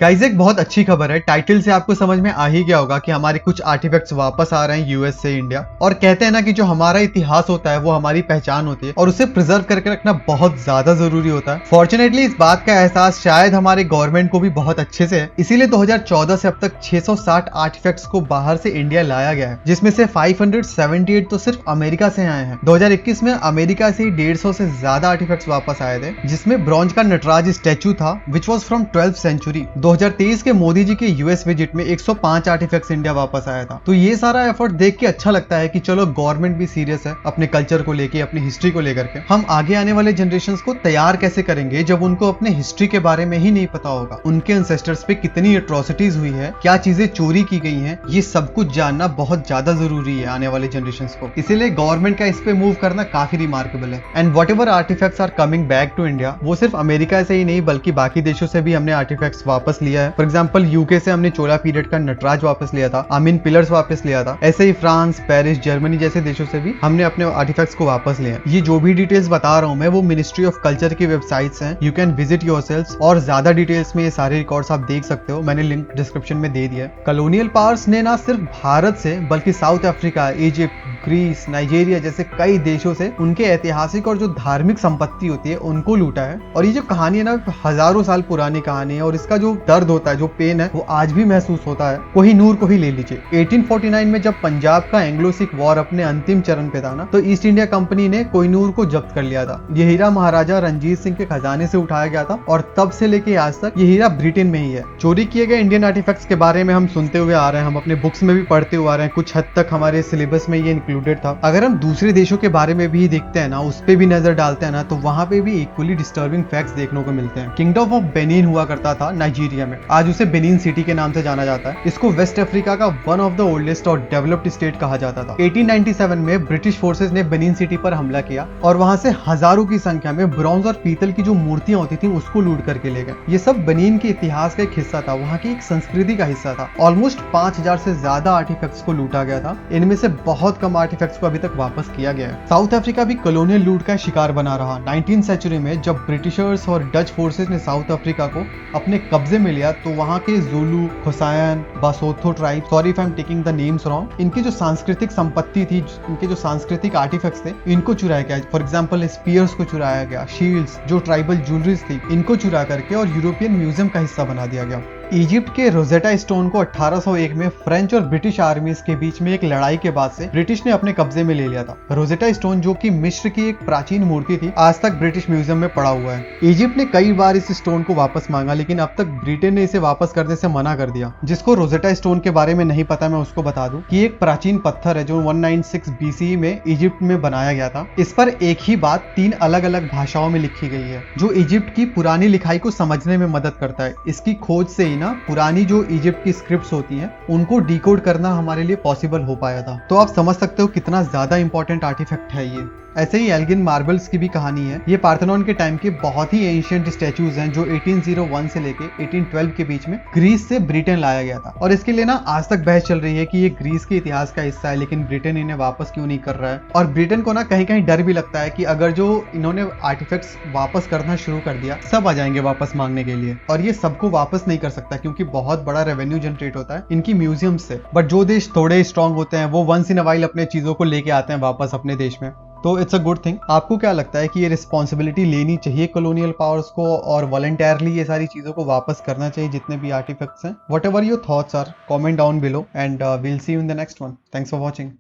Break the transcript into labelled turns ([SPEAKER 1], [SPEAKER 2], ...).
[SPEAKER 1] Guys एक बहुत अच्छी खबर है। टाइटल से आपको समझ में आ ही गया होगा कि हमारे कुछ आर्टिफैक्ट्स वापस आ रहे हैं यूएस से इंडिया। और कहते हैं ना कि जो हमारा इतिहास होता है वो हमारी पहचान होती है और उसे प्रिजर्व करके रखना बहुत ज्यादा जरूरी होता है। फॉर्चुनेटली इस बात का एहसास शायद हमारे गवर्नमेंट को भी बहुत अच्छे से है, इसीलिए 2014 से अब तक 660 आर्टिफैक्ट्स को बाहर से इंडिया लाया गया है, जिसमें से 578 तो सिर्फ अमेरिका से आए हैं। 2021 में अमेरिका से 150 से ज्यादा आर्टिफैक्ट्स वापस आए थे, जिसमें ब्रॉन्ज का नटराज स्टैचू था which was from 12th century. 2023 के मोदी जी के यूएस विजिट में 105 आर्टिफैक्ट्स इंडिया वापस आया था। तो ये सारा एफर्ट देख के अच्छा लगता है कि चलो गवर्नमेंट भी सीरियस है अपने कल्चर को लेके, अपनी हिस्ट्री को लेकर के। हम आगे आने वाले जनरेशन को तैयार कैसे करेंगे जब उनको अपने हिस्ट्री के बारे में ही नहीं पता होगा, उनके एंसेस्टर्स पे कितनी एट्रोसिटीज हुई है, क्या चीजें चोरी की गई हैं, ये सब कुछ जानना बहुत ज्यादा जरूरी है आने वाले जनरेशन को। इसीलिए गवर्नमेंट का इस पे मूव करना काफी रिमार्केबल है। And whatever artifacts are coming back to India, वो सिर्फ अमेरिका से ही नहीं बल्कि बाकी देशों से भी हमने आर्टिफैक्ट्स वापस लिया है। फॉर एग्जांपल यूके से हमने चोला पीरियड का नटराज वापस लिया था, आमीन पिलर्स वापस लिया था। ऐसे ही फ्रांस, पेरिस, जर्मनी जैसे देशों से भी हमने अपने आर्टिफैक्ट्स को वापस लिया है। ये जो भी डिटेल्स बता रहा हूँ मैं वो मिनिस्ट्री ऑफ कल्चर की वेबसाइट्स हैं, यू कैन विजिट योरसेल्व्स। और ज्यादा डिटेल्स में ये सारे रिकॉर्ड्स आप देख सकते हो, मैंने लिंक डिस्क्रिप्शन में दे दिया है। कॉलोनियल पावर्स ने ना सिर्फ भारत से बल्कि South Africa, Egypt, Greece, Nigeria जैसे कई देशों से उनके ऐतिहासिक और जो धार्मिक संपत्ति होती है उनको लूटा है। और ये जो कहानी है ना हजारों साल पुरानी कहानी है और इसका जो दर्द होता है, जो पेन है, वो आज भी महसूस होता है। कोहिनूर को ही ले लीजिए। 1849 में जब पंजाब का एंग्लो सिख वॉर अपने अंतिम चरण पे था ना, तो ईस्ट इंडिया कंपनी ने कोहिनूर को जब्त कर लिया था। ये हीरा महाराजा रंजीत सिंह के खजाने से उठाया गया था और तब से लेके आज तक ये हीरा ब्रिटेन में ही है। चोरी किए गए इंडियन आर्टिफैक्ट्स के बारे में हम सुनते हुए आ रहे हैं, हम अपने बुक्स में भी पढ़ते हुए आ रहे हैं, कुछ हद तक हमारे सिलेबस में ये इंक्लूडेड था। अगर हम दूसरे देशों के बारे में भी देखते हैं ना, उस पे भी नजर डालते हैं ना, तो वहां पे भी इक्वली डिस्टर्बिंग फैक्ट्स देखने को मिलते हैं। किंगडम ऑफ बेनिन हुआ करता था नाइजीरिया में, आज उसे बेनिन सिटी के नाम से जाना जाता है। इसको वेस्ट अफ्रीका का वन ऑफ द ओल्डेस्ट और डेवलप्ड स्टेट कहा जाता था। 1897 में ब्रिटिश फोर्सेस ने बेनिन सिटी पर हमला किया और वहां से हजारों की संख्या में ब्रॉन्ज और पीतल की जो मूर्तियां होती थी उसको लूट करके ले गए। ये सब बेनिन के इतिहास का एक हिस्सा था, वहां की एक संस्कृति का हिस्सा था। ऑलमोस्ट 5000 से ज्यादा आर्टिफैक्ट्स को लूटा गया था। इनमें से बहुत कम आर्टिफैक्ट्स को अभी तक वापस किया गया है। साउथ अफ्रीका भी कॉलोनियल लूट का शिकार बना रहा। 19th सेंचुरी में जब ब्रिटिशर्स और डच फोर्सेस ने साउथ अफ्रीका को अपने कब्जे में लिया तो वहां के ज़ुलू, होसायन, Basotho tribe, sorry if I am taking the names wrong, इनकी जो सांस्कृतिक संपत्ति थी, इनके जो सांस्कृतिक आर्टिफैक्ट्स थे, इनको चुराया गया। फॉर एग्जांपल स्पीयर्स को चुराया गया, शील्ड्स, जो ट्राइबल ज्वेलरीज थी, इनको चुरा करके और यूरोपियन म्यूजियम का हिस्सा बना दिया गया। इजिप्ट के रोजेटा स्टोन को 1801 में फ्रेंच और ब्रिटिश आर्मीज के बीच में एक लड़ाई के बाद से ब्रिटिश ने अपने कब्जे में ले लिया था। रोजेटा स्टोन जो कि मिस्र की एक प्राचीन मूर्ति थी, आज तक ब्रिटिश म्यूजियम में पड़ा हुआ है। इजिप्ट ने कई बार इस स्टोन को वापस मांगा लेकिन अब तक ब्रिटेन ने इसे वापस करने से मना कर दिया। जिसको रोजेटा स्टोन के बारे में नहीं पता, मैं उसको बता दूं कि एक प्राचीन पत्थर है जो 196 BCE में इजिप्ट में बनाया गया था। इस पर एक ही बात 3 अलग अलग भाषाओं में लिखी गई है, जो इजिप्ट की पुरानी लिखाई को समझने में मदद करता है। इसकी खोज से ही ना पुरानी जो इजिप्ट की स्क्रिप्ट्स होती हैं उनको डिकोड करना हमारे लिए पॉसिबल हो पाया था। तो आप समझ सकते हो कितना ज्यादा इंपॉर्टेंट आर्टिफैक्ट है ये। ऐसे ही एल्गिन मार्बल्स की भी कहानी है। ये पार्थेनॉन के टाइम के बहुत ही एंशिएंट स्टैचूज हैं जो 1801 से लेके 1812 के बीच में ग्रीस से ब्रिटेन लाया गया था। और इसके लिए ना आज तक बहस चल रही है कि ये ग्रीस के इतिहास का हिस्सा है लेकिन ब्रिटेन इन्हें वापस क्यों नहीं कर रहा है। और ब्रिटेन को ना कहीं कहीं डर भी लगता है कि अगर जो इन्होंने आर्टिफैक्ट्स वापस करना शुरू कर दिया, सब आ जाएंगे वापस मांगने के लिए। और ये सबको वापस नहीं कर सकता क्योंकि बहुत बड़ा रेवेन्यू जनरेट होता है इनकी म्यूजियम से। बट जो देश थोड़े स्ट्रॉन्ग होते हैं वो वंस इन अ वाइल अपने चीजों को लेके आते हैं वापस अपने देश में। तो इट्स अ गुड थिंग। आपको क्या लगता है कि ये रिस्पॉन्सिबिलिटी लेनी चाहिए कॉलोनियल पावर्स को और वॉलंटियरली ये सारी चीजों को वापस करना चाहिए जितने भी आर्टिफैक्ट्स हैं? Whatever your thoughts are, comment down below and we'll see you in the next one. Thanks for watching.